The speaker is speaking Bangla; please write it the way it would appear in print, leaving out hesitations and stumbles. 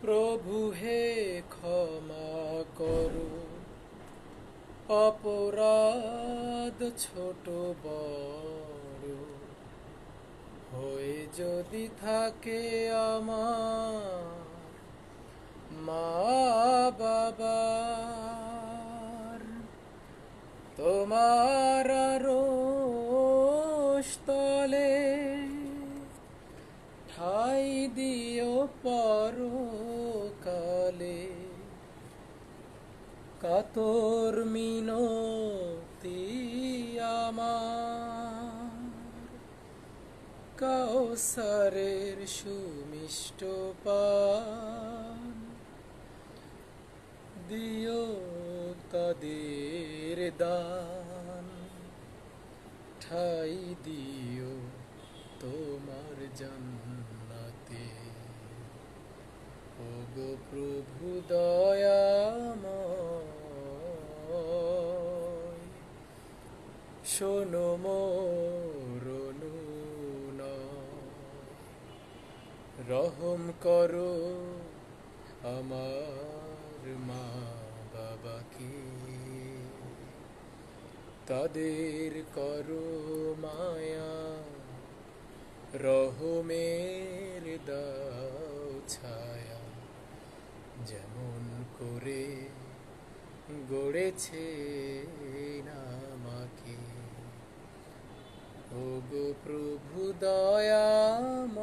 প্রভু হে ক্ষমা করো অপরাধ ছোট বড় হয়ে যদি থাকে আমার মা বাবার তোমার আরশতলে ঠাই দিও পরকালে কাতর মিনতি আমার কাউসারের সুমিষ্ট পান দিও তাদের দান ঠাই দিও তোমার জান্নাতে ওগো প্রভু দয়াময় শোনো মোর রহম করো আমার মা বাবাকে তাদের করো মায়া রহমের দাও ছায়া যেমন করে গড়েছে আমাকে ওগো প্রভু দয়াময়